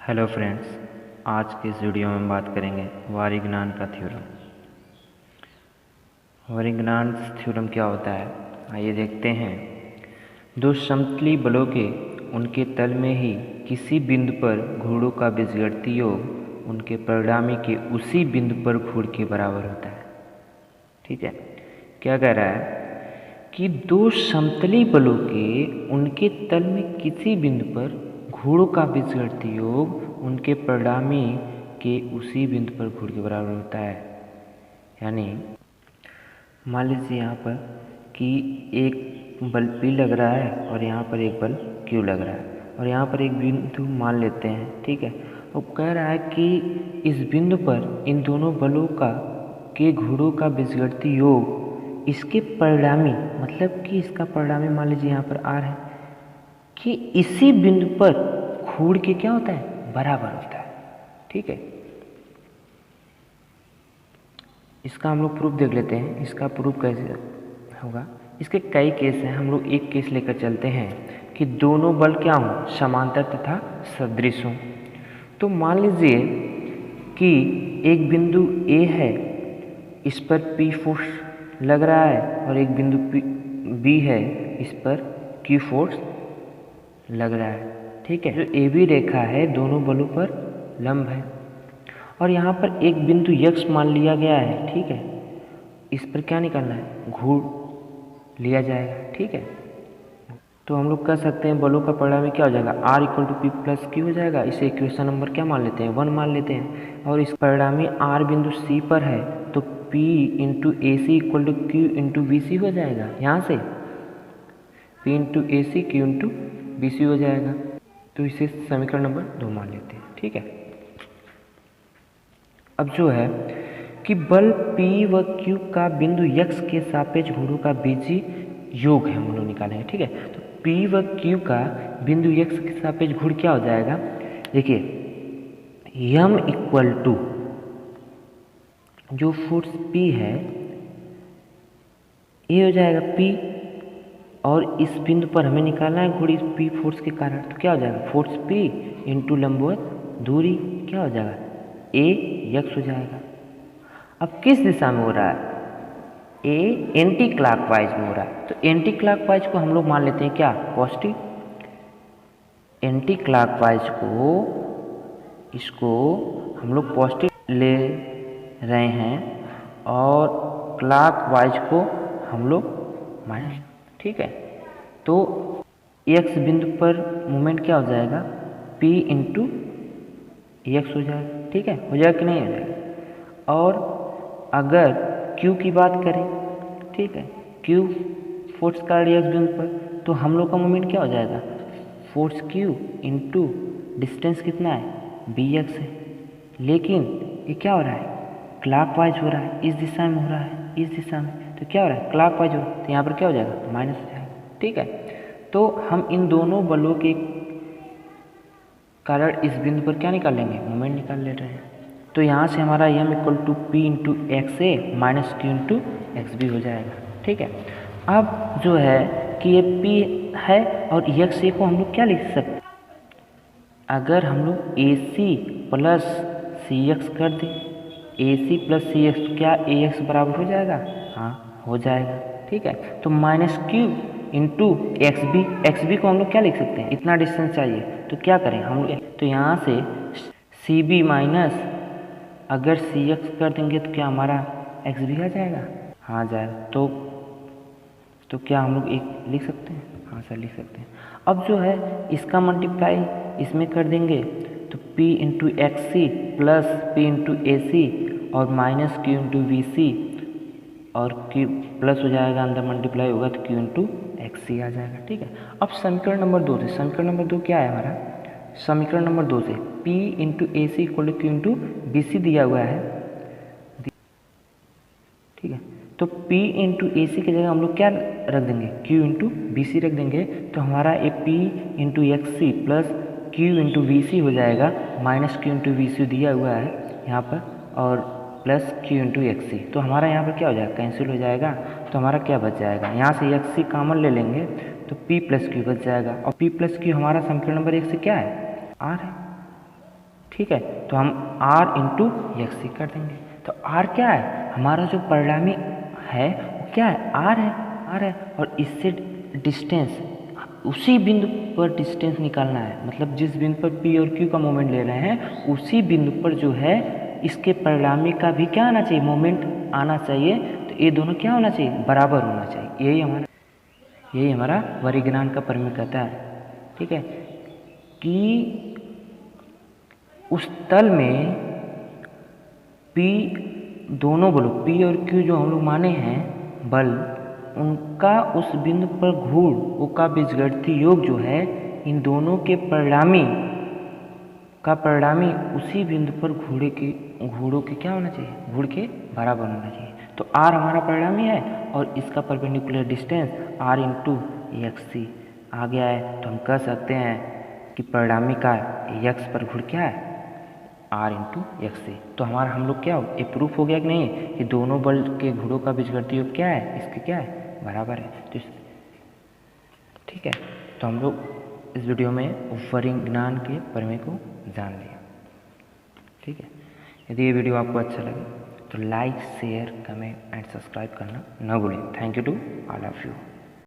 Hello friends, आज के इस वीडियो में हम बात करेंगे वारिग्नान का थ्योरम। वारिग्नान थ्योरम क्या होता है, आइए देखते हैं। दो समतली बलों के उनके तल में ही किसी बिंदु पर घूर्णों का बीजगणितीय योग उनके परिणामी के उसी बिंदु पर घूर्ण के बराबर होता है। ठीक है, क्या कह रहा है कि दो समतली बलों के उनके तल में किसी बिंदु पर घूर्णों का बीजगणितीय योग उनके परिणामी के उसी बिंदु पर घूर्ण के बराबर होता है। यानी मान लीजिए यहाँ पर कि एक बल P लग रहा है और यहाँ पर एक बल Q लग रहा है और यहाँ पर एक बिंदु मान लेते हैं। ठीक है, अब कह रहा है कि इस बिंदु पर इन दोनों बलों का के घूर्णों का बीजगणितीय योग इसके परिणामी, मतलब कि इसका परिणामी मान लीजिए यहाँ पर R है, कि इसी बिंदु पर घूर्ण के क्या होता है, बराबर होता है। ठीक है, इसका हम लोग प्रूफ देख लेते हैं। इसका प्रूफ कैसे होगा, इसके कई केस हैं, हम लोग एक केस लेकर चलते हैं कि दोनों बल क्या हों, समांतर तथा सदृश हों। तो मान लीजिए कि एक बिंदु A है, इस पर P फोर्स लग रहा है और एक बिंदु B है, इस पर Q फोर्स लग रहा है। ठीक है, जो AB रेखा है दोनों बलों पर लंब है और यहाँ पर एक बिंदु X मान लिया गया है। ठीक है, इस पर क्या निकालना है, घूर्ण लिया जाएगा। ठीक है, तो हम लोग कह सकते हैं बलों का परिणामी क्या हो जाएगा, R equal to P plus Q हो जाएगा। इसे इक्वेशन नंबर क्या मान लेते हैं, 1 मान लेते हैं। और इस परिणामी R बिंदु C पर है तो P into A C equal to Q into B C हो जाएगा। यहाँ से P into A C Q into B C हो जाएगा। तो इसे समीकरण नंबर 2 मान लेते हैं। ठीक है, अब जो है कि बल P व Q का बिंदु X के सापेक्ष घूर्णों का बीजीय योग है, हम लोग निकालेंगे। ठीक है, तो P व Q का बिंदु X के सापेक्ष घूर्ण क्या हो जाएगा, देखिए M इक्वल टू जो फोर्स P है ये हो जाएगा P, और इस बिंदु पर हमें निकालना है घूर्ण इस P फोर्स के कारण। तो क्या हो जाएगा, फोर्स P इंटू लंबवत दूरी क्या हो जाएगा, AX हो जाएगा। अब किस दिशा में हो रहा है, एंटी क्लॉकवाइज में हो रहा है। तो एंटी क्लॉकवाइज को हम लोग मान लेते हैं क्या, पॉजिटिव। एंटी क्लॉकवाइज को इसको हम लोग पॉजिटिव ले रहे हैं और क्लॉकवाइज को हम लोग माइनस। ठीक है, तो X बिंदु पर मोमेंट क्या हो जाएगा, P इंटू X हो जाएगा। ठीक है, हो जाएगा कि नहीं हो जाएगा। और अगर Q की बात करें, ठीक है, Q फोर्स का X बिंदु पर, तो हम लोग का मोमेंट क्या हो जाएगा, फोर्स Q इंटू डिस्टेंस कितना है, BX है। लेकिन ये क्या हो रहा है, क्लॉकवाइज हो रहा है, इस दिशा में हो रहा है, इस दिशा में। तो क्या हो रहा है, क्लॉकवाइज हो रहा है, तो यहाँ पर क्या हो जाएगा, माइनस हो जाएगा। ठीक है, तो हम इन दोनों बलों के कारण इस बिंदु पर क्या निकाल लेंगे, मोमेंट निकाल ले रहे हैं। तो यहाँ से हमारा M equal to P into X A minus Q into X B हो जाएगा। ठीक है, अब जो है कि ये P है और एक्स ए को हम लोग क्या लिख सकते हैं, अगर हम लोग AC प्लस CX कर दें, AC प्लस CX, क्या AX बराबर हो जाएगा, हाँ हो जाएगा। ठीक है, तो minus Q into X B को हम लोग क्या लिख सकते हैं, इतना डिस्टेंस चाहिए तो क्या करें हम लोग, तो यहाँ से CB माइनस अगर CX कर देंगे तो क्या हमारा XB आ जाएगा, हाँ जाएगा। तो क्या हम लोग एक लिख सकते हैं, हाँ सर लिख सकते हैं। अब जो है इसका मल्टीप्लाई इसमें कर देंगे तो P into X C plus P into A C और minus Q into V C और Q प्लस हो जाएगा, अंदर मल्टीप्लाई होगा तो Q इंटू एक्स सी आ जाएगा। ठीक है, अब समीकरण नंबर 2 से, समीकरण नंबर 2 क्या है हमारा, समीकरण नंबर 2 से P into A C equal to Q into B C दिया हुआ है। ठीक है, तो P इंटू ए सी की जगह हम लोग क्या रख देंगे, Q इंटू बी सी रख देंगे। तो हमारा ये P into X C plus Q into V C हो जाएगा, minus Q into V C दिया हुआ है यहाँ पर, और plus Q into X C. तो हमारा यहाँ पर क्या हो जाएगा, कैंसिल हो जाएगा। तो हमारा क्या बच जाएगा, यहाँ से एक्स सी कॉमन ले लेंगे तो P प्लस Q बच जाएगा। और P प्लस Q हमारा समीकरण नंबर 1 से क्या है, R है। ठीक है, तो हम r इंटू एक्स सी कर देंगे। तो r क्या है, हमारा जो परिणामी है वो क्या है, r है। और इससे डिस्टेंस, उसी बिंदु पर डिस्टेंस निकालना है, मतलब जिस बिंदु पर p और q का मोमेंट ले रहे हैं उसी बिंदु पर जो है इसके परिणामी का भी क्या आना चाहिए, मोमेंट आना चाहिए। तो ये दोनों क्या होना चाहिए, बराबर होना चाहिए। यही हमारा परिज्ञान का परिमेय कहता है। ठीक है, कि उस तल में P, दोनों बलों P और Q जो हम लोग माने हैं बल, उनका उस बिंदु पर घूर्णों का बीजगणितीय योग जो है इन दोनों के परिणामी उसी बिंदु पर घूर्णों के क्या होना चाहिए, घूर्ण के बराबर होना चाहिए। तो r हमारा परिणामी है और इसका perpendicular distance r into X C आ गया है। तो हम कह सकते हैं कि परिणामी का x पर घूर्ण क्या है, r इंटू एक्स सी। तो हमारा हम लोग क्या हो, ये प्रूफ हो गया कि नहीं कि दोनों बल के घूर्णों का बीजगणितीय योग क्या है, इसके क्या है, बराबर है। तो ठीक है, तो हम लोग इस वीडियो में परिज्ञान के परिमेय को जान लिया। ठीक है, यदि ये वीडियो आपको अच्छा लगे तो like, share, comment and subscribe करना न भूलें। Thank you to all of you.